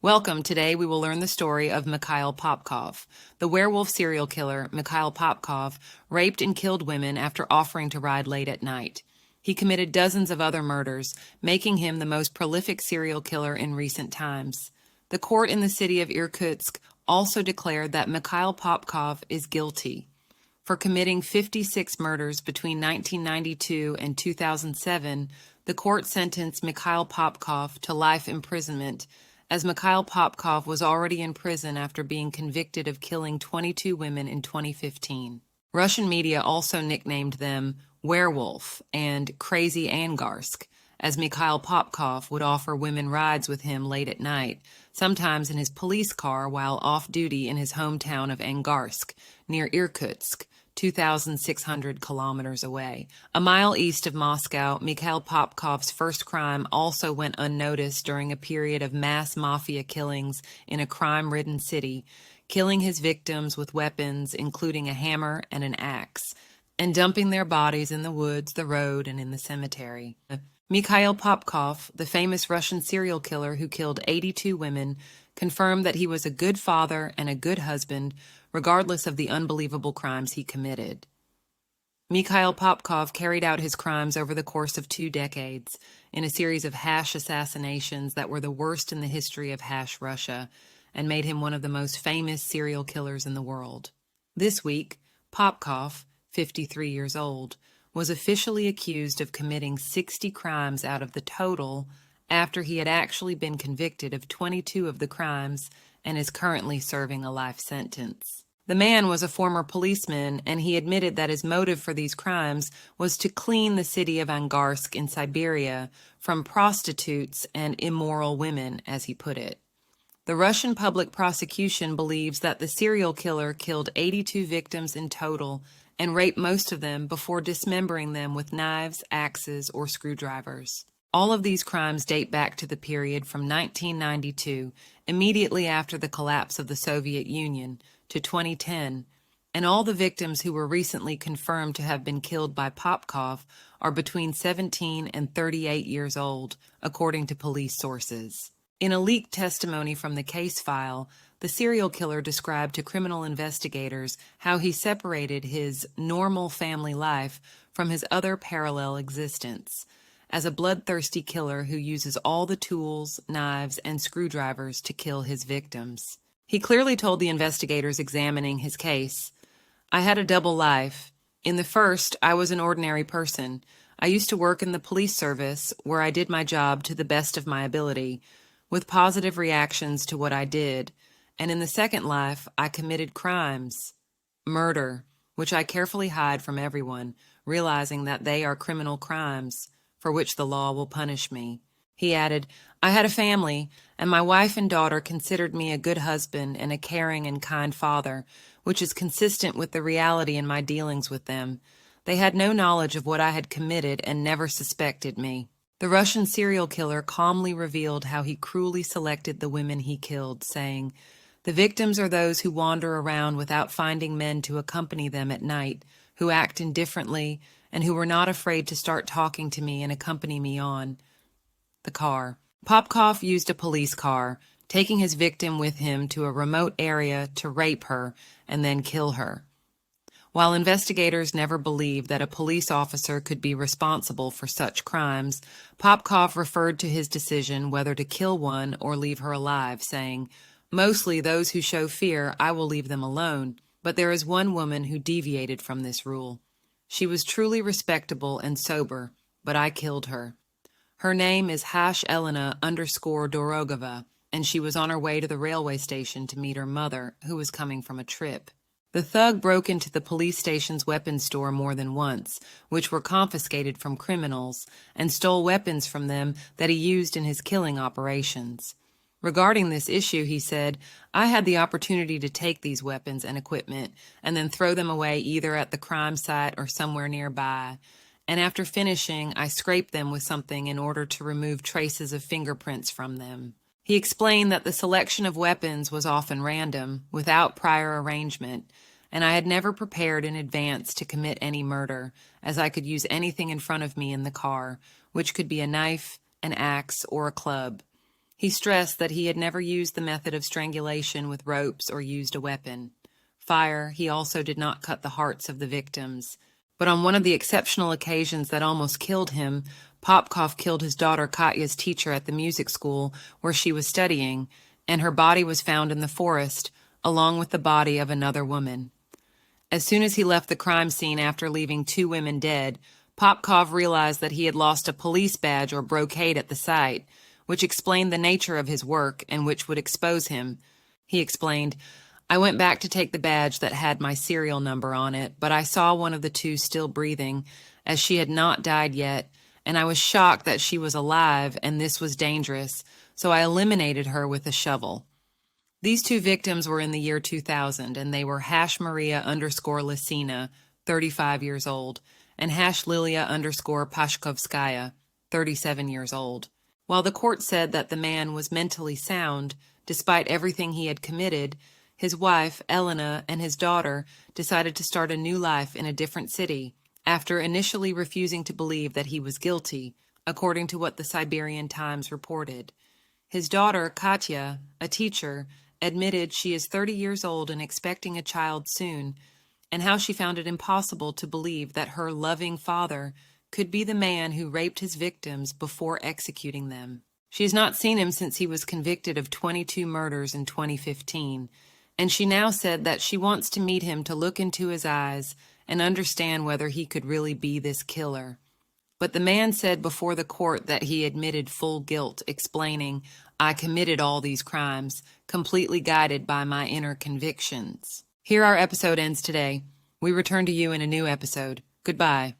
Welcome. Today we will learn the story of Mikhail Popkov. The werewolf serial killer, Mikhail Popkov, raped and killed women after offering to ride late at night. He committed dozens of other murders, making him the most prolific serial killer in recent times. The court in the city of Irkutsk also declared that Mikhail Popkov is guilty. For committing 56 murders between 1992 and 2007, the court sentenced Mikhail Popkov to life imprisonment, as Mikhail Popkov was already in prison after being convicted of killing 22 women in 2015. Russian media also nicknamed them Werewolf and Crazy Angarsk, as Mikhail Popkov would offer women rides with him late at night, sometimes in his police car while off-duty in his hometown of Angarsk, near Irkutsk, 2,600 kilometers away. A mile east of Moscow, Mikhail Popkov's first crime also went unnoticed during a period of mass mafia killings in a crime-ridden city, killing his victims with weapons including a hammer and an axe, and dumping their bodies in the woods, the road, and in the cemetery. Mikhail Popkov, the famous Russian serial killer who killed 82 women, confirmed that he was a good father and a good husband, regardless of the unbelievable crimes he committed. Mikhail Popkov carried out his crimes over the course of 2 decades, in a series of hash assassinations that were the worst in the history of hash Russia, and made him one of the most famous serial killers in the world. This week, Popkov, 53 years old, was officially accused of committing 60 crimes out of the total after he had actually been convicted of 22 of the crimes and is currently serving a life sentence. The man was a former policeman, and he admitted that his motive for these crimes was to clean the city of Angarsk in Siberia from prostitutes and immoral women, as he put it. The Russian public prosecution believes that the serial killer killed 82 victims in total and raped most of them before dismembering them with knives, axes, or screwdrivers. All of these crimes date back to the period from 1992, immediately after the collapse of the Soviet Union, to 2010, and all the victims who were recently confirmed to have been killed by Popkov are between 17 and 38 years old, according to police sources. In a leaked testimony from the case file, the serial killer described to criminal investigators how he separated his normal family life from his other parallel existence, as a bloodthirsty killer who uses all the tools, knives, and screwdrivers to kill his victims. He clearly told the investigators examining his case, "I had a double life. In the first, I was an ordinary person. I used to work in the police service, where I did my job to the best of my ability, with positive reactions to what I did. And in the second life, I committed crimes, murder, which I carefully hide from everyone, realizing that they are criminal crimes, for which the law will punish me." He added, "I had a family, and my wife and daughter considered me a good husband and a caring and kind father, which is consistent with the reality in my dealings with them. They had no knowledge of what I had committed and never suspected me." The Russian serial killer calmly revealed how he cruelly selected the women he killed, saying, "The victims are those who wander around without finding men to accompany them at night, who act indifferently, and who were not afraid to start talking to me and accompany me on the car." Popkov used a police car, taking his victim with him to a remote area to rape her and then kill her. While investigators never believed that a police officer could be responsible for such crimes, Popkov referred to his decision whether to kill one or leave her alive, saying, "Mostly those who show fear, I will leave them alone, but there is one woman who deviated from this rule. She was truly respectable and sober, but I killed her. Her name is Elena_Dorogova, and she was on her way to the railway station to meet her mother, who was coming from a trip." The thug broke into the police station's weapons store more than once, which were confiscated from criminals, and stole weapons from them that he used in his killing operations. Regarding this issue, he said, "I had the opportunity to take these weapons and equipment and then throw them away either at the crime site or somewhere nearby. And after finishing, I scraped them with something in order to remove traces of fingerprints from them." He explained that the selection of weapons was often random, without prior arrangement, and I had never prepared in advance to commit any murder, as I could use anything in front of me in the car, which could be a knife, an axe, or a club. He stressed that he had never used the method of strangulation with ropes or used a weapon. Fire, he also did not cut the hearts of the victims. But on one of the exceptional occasions that almost killed him, Popkov killed his daughter Katya's teacher at the music school where she was studying, and her body was found in the forest, along with the body of another woman. As soon as he left the crime scene after leaving 2 women dead, Popkov realized that he had lost a police badge or brocade at the site, which explained the nature of his work and which would expose him. He explained, "I went back to take the badge that had my serial number on it, but I saw one of the 2 still breathing, as she had not died yet, and I was shocked that she was alive and this was dangerous, so I eliminated her with a shovel." These 2 victims were in the year 2000, and they were Hash Maria _ Lisina, 35 years old, and Hash Lilia _ Pashkovskaya, 37 years old. While the court said that the man was mentally sound, despite everything he had committed, his wife, Elena, and his daughter decided to start a new life in a different city, after initially refusing to believe that he was guilty, according to what the Siberian Times reported. His daughter, Katya, a teacher, admitted she is 30 years old and expecting a child soon, and how she found it impossible to believe that her loving father could be the man who raped his victims before executing them. She has not seen him since he was convicted of 22 murders in 2015, and she now said that she wants to meet him to look into his eyes and understand whether he could really be this killer. But the man said before the court that he admitted full guilt, explaining, "I committed all these crimes, completely guided by my inner convictions." Here our episode ends today. We return to you in a new episode. Goodbye.